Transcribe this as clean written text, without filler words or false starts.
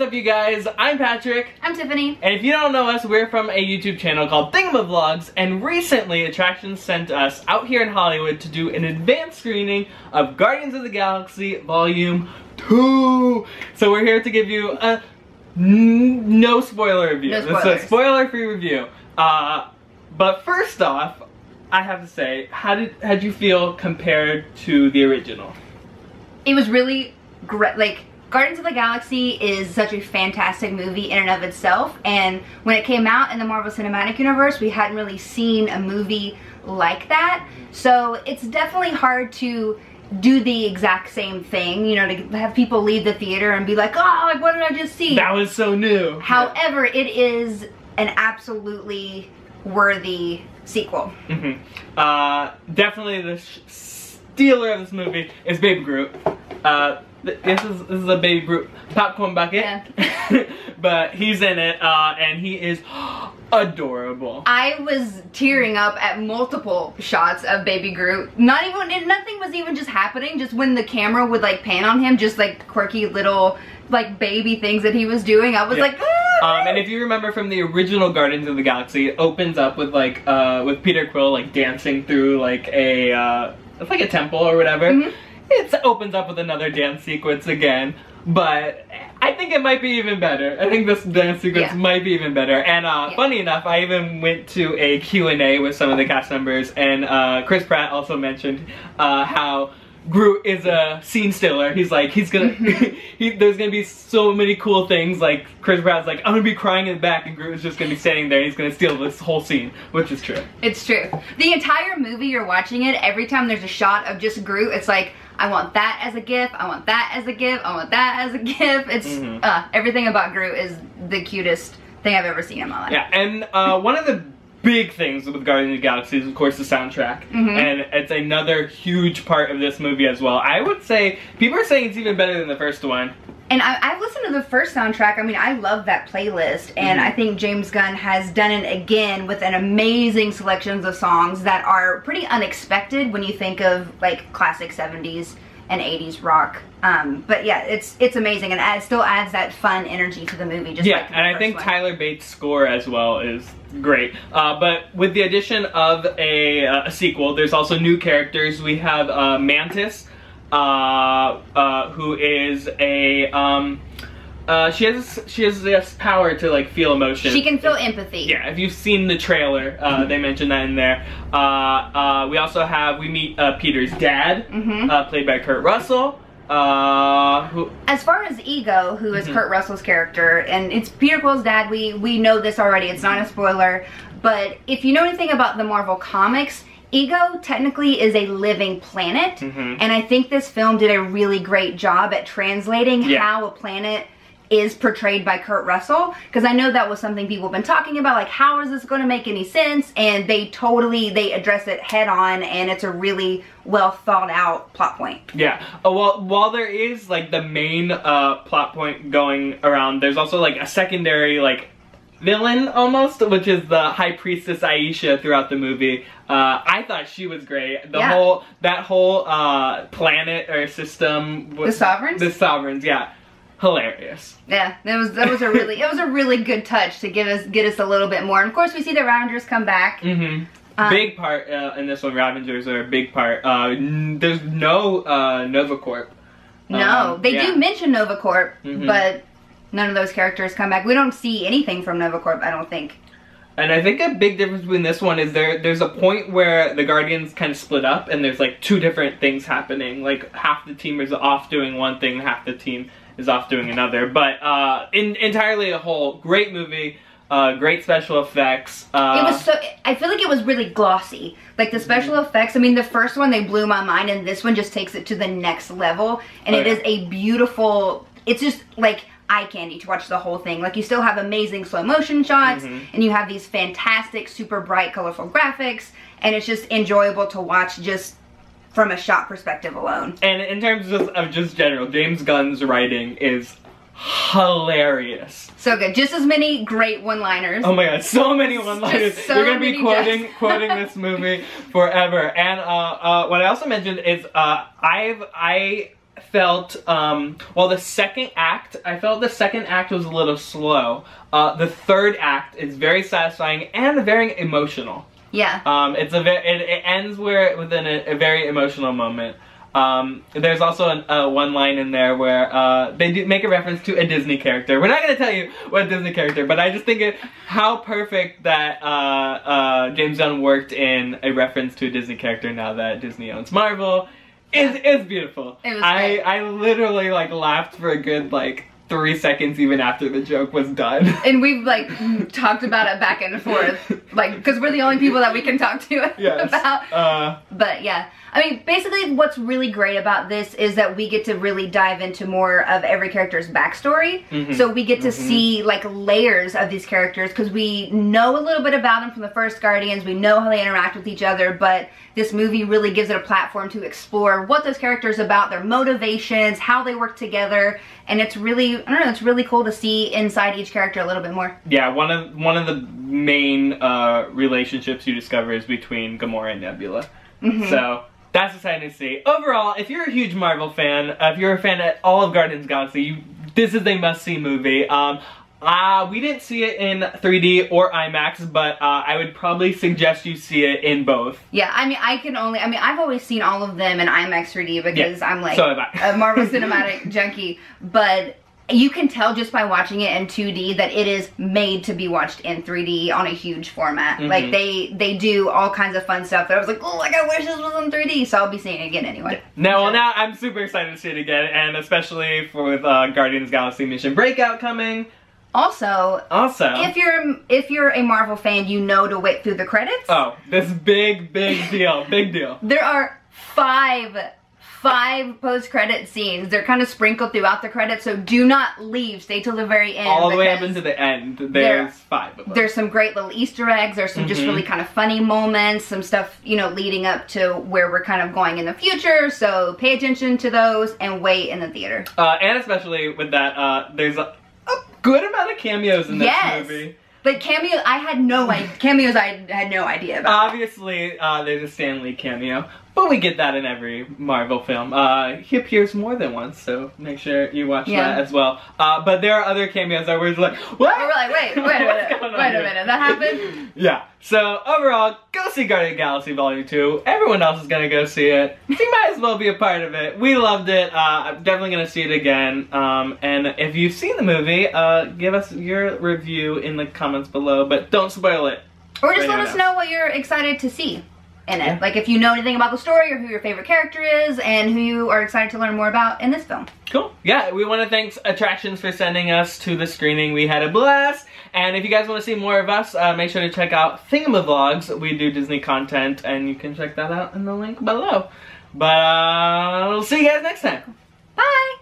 what's up you guys? I'm Patrick. I'm Tiffany. And if you don't know us, we're from a YouTube channel called Thingamavlogs, and recently Attractions sent us out here in Hollywood to do an advanced screening of Guardians of the Galaxy Volume 2. So we're here to give you a no spoiler review. No spoilers. It's a spoiler-free review. But first off, I have to say, how'd you feel compared to the original? It was really great. Like, Guardians of the Galaxy is such a fantastic movie in and of itself, and when it came out in the Marvel Cinematic Universe, we hadn't really seen a movie like that. So it's definitely hard to do the exact same thing, you know, to have people leave the theater and be like, oh, like, what did I just see? That was so new. However, it is an absolutely worthy sequel. Definitely the stealer of this movie is Baby Groot. This is a Baby Groot popcorn bucket, yeah. But he's in it, and he is adorable. I was tearing up at multiple shots of Baby Groot. Nothing was even just happening. Just when the camera would like pan on him, just like quirky little like baby things that he was doing, I was like, ah! And if you remember from the original Guardians of the Galaxy, it opens up with like with Peter Quill like dancing through like a it's like a temple or whatever. It opens up with another dance sequence again, but I think it might be even better. I think this dance sequence might be even better. And funny enough, I even went to a Q&A with some of the cast members, and Chris Pratt also mentioned how Groot is a scene stealer. He's like, he's gonna, there's gonna be so many cool things. Like, Chris Pratt's like, I'm gonna be crying in the back, and Groot is just gonna be standing there, and he's gonna steal this whole scene, which is true. It's true. The entire movie, you're watching it, every time there's a shot of just Groot, it's like, I want that as a GIF, I want that as a GIF, I want that as a GIF. It's, everything about Groot is the cutest thing I've ever seen in my life. Yeah, and one of the big things with Guardians of the Galaxy is, of course, the soundtrack. And it's another huge part of this movie as well. I would say, people are saying it's even better than the first one. And I've listened to the first soundtrack. I mean, I love that playlist, and I think James Gunn has done it again with an amazing selections of songs that are pretty unexpected when you think of like classic 70s and 80s rock. But yeah, it's amazing, and it still adds that fun energy to the movie. Just like and I think Tyler Bates' score as well is great. But with the addition of a sequel, there's also new characters. We have Mantis, who is a she has this power to like feel emotion. She can feel empathy. Yeah, if you've seen the trailer, they mentioned that in there. We meet Peter's dad, played by Kurt Russell. As far as Ego, who is Kurt Russell's character, and it's Peter Quill's dad, we know this already, it's not a spoiler, but if you know anything about the Marvel Comics, Ego technically is a living planet, and I think this film did a really great job at translating how a planet is portrayed by Kurt Russell, because I know that was something people have been talking about, like, how is this going to make any sense? And they address it head on, and it's a really well thought out plot point. Yeah, well, while there is like the main plot point going around, there's also like a secondary like villain almost, which is the High Priestess Aisha throughout the movie. I thought she was great. That whole planet or system. The Sovereigns? The Sovereigns, yeah. Hilarious. Yeah, that was a really good touch to get us a little bit more. And of course, we see the Ravengers come back. Big part in this one. Ravengers are a big part. There's no NovaCorp. No, they do mention NovaCorp, but none of those characters come back. We don't see anything from NovaCorp, I don't think. And I think a big difference between this one is there's a point where the Guardians kind of split up, and there's like two different things happening. Like half the team is off doing one thing, half the team is off doing another. But entirely a whole great movie, great special effects. I feel like it was really glossy. Like the special effects, I mean, the first one they blew my mind, and this one just takes it to the next level. And it is a beautiful, it's just like eye candy to watch the whole thing. Like, you still have amazing slow motion shots, and you have these fantastic, super bright, colorful graphics, and it's just enjoyable to watch just from a shot perspective alone. And in terms of just general, James Gunn's writing is hilarious. So good. Just as many great one-liners. Oh my god, so many one-liners. So you're gonna be quoting this movie forever. And what I also mentioned is I felt, well, the second act, I felt the second act was a little slow. The third act is very satisfying and very emotional. Yeah. It ends within a very emotional moment. There's also one line in there where they do make a reference to a Disney character. We're not going to tell you what Disney character, but I just think how perfect that James Gunn worked in a reference to a Disney character now that Disney owns Marvel. It's beautiful. It was great. I literally like laughed for a good like 3 seconds even after the joke was done. And we've like talked about it back and forth, like because we're the only people that we can talk to about. But yeah, I mean, basically what's really great about this is that we get to really dive into more of every character's backstory. So we get to see like layers of these characters because we know a little bit about them from the first Guardians. We know how they interact with each other, but this movie really gives it a platform to explore what those characters are about, their motivations, how they work together, and it's really, I don't know, it's really cool to see inside each character a little bit more. Yeah, one of the main relationships you discover is between Gamora and Nebula. So that's exciting to see. Overall, if you're a huge Marvel fan, if you're a fan of all of Guardians of the Galaxy, this is a must-see movie. We didn't see it in 3D or IMAX, but I would probably suggest you see it in both. Yeah, I mean, I've always seen all of them in IMAX 3D because I'm like a Marvel Cinematic junkie, but you can tell just by watching it in 2D that it is made to be watched in 3D on a huge format. Like, they do all kinds of fun stuff that I was like, oh, like, I wish this was in 3D, so I'll be seeing it again anyway. Now I'm super excited to see it again, and especially with Guardians of the Galaxy Mission Breakout coming. Also, if you're a Marvel fan, you know to wait through the credits. Oh, this big deal, big deal. There are five post-credit scenes. They're kind of sprinkled throughout the credits, so do not leave. Stay till the very end. All the way up into the end. There's 5 of them. There's some great little Easter eggs. There's some just really kind of funny moments. Some stuff, you know, leading up to where we're kind of going in the future. So pay attention to those and wait in the theater. And especially with that, there's a good amount of cameos in this movie. But cameos, I had no idea about. Obviously, there's a Stan Lee cameo, but we get that in every Marvel film. He appears more than once, so make sure you watch that as well. But there are other cameos that we're like, what? We're like, wait a minute, that happened? Yeah. So overall, go see Guardians of the Galaxy Volume 2. Everyone else is gonna go see it. So you might as well be a part of it. We loved it. I'm definitely gonna see it again. And if you've seen the movie, give us your review in the comments below, but don't spoil it. Or just let us know what you're excited to see in it. Like if you know anything about the story or who your favorite character is and who you are excited to learn more about in this film. Cool. Yeah, we want to thank Attractions for sending us to the screening. We had a blast. And if you guys want to see more of us, make sure to check out Thingamavlogs. We do Disney content, and you can check that out in the link below. But we'll see you guys next time. Bye!